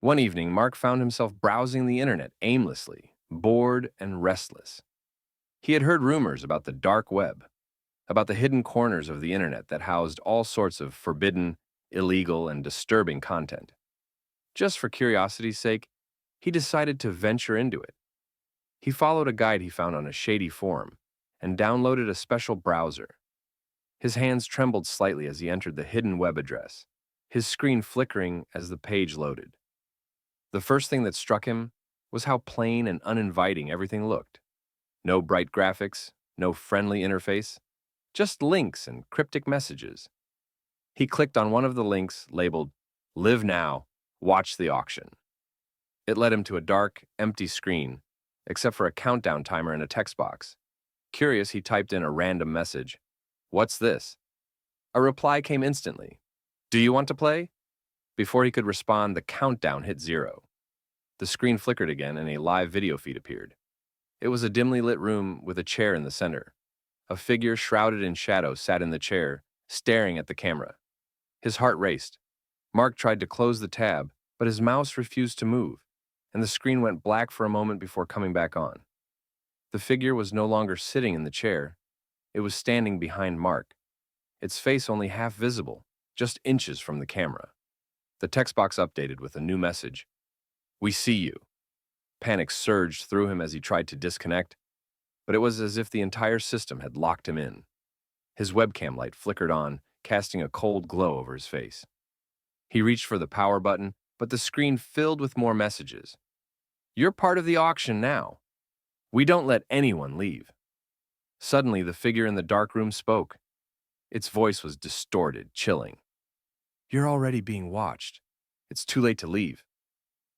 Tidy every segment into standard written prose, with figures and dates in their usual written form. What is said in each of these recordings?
One evening, Mark found himself browsing the internet aimlessly, bored and restless. He had heard rumors about the dark web, about the hidden corners of the internet that housed all sorts of forbidden, illegal, and disturbing content. Just for curiosity's sake, he decided to venture into it. He followed a guide he found on a shady forum and downloaded a special browser. His hands trembled slightly as he entered the hidden web address, his screen flickering as the page loaded. The first thing that struck him was how plain and uninviting everything looked. No bright graphics, no friendly interface, just links and cryptic messages. He clicked on one of the links labeled, "Live Now, Watch the Auction." It led him to a dark, empty screen, except for a countdown timer and a text box. Curious, he typed in a random message. "What's this?" A reply came instantly. "Do you want to play?" Before he could respond, the countdown hit 0. The screen flickered again and a live video feed appeared. It was a dimly lit room with a chair in the center. A figure shrouded in shadow sat in the chair, staring at the camera. His heart raced. Mark tried to close the tab, but his mouse refused to move, and the screen went black for a moment before coming back on. The figure was no longer sitting in the chair. It was standing behind Mark, its face only half visible, just inches from the camera. The text box updated with a new message. "We see you." Panic surged through him as he tried to disconnect, but it was as if the entire system had locked him in. His webcam light flickered on, casting a cold glow over his face. He reached for the power button, but the screen filled with more messages. "You're part of the auction now. We don't let anyone leave." Suddenly, the figure in the dark room spoke. Its voice was distorted, chilling. "You're already being watched. It's too late to leave."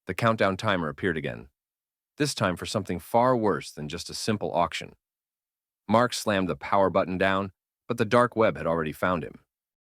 The countdown timer appeared again, this time for something far worse than just a simple auction. Mark slammed the power button down, but the dark web had already found him.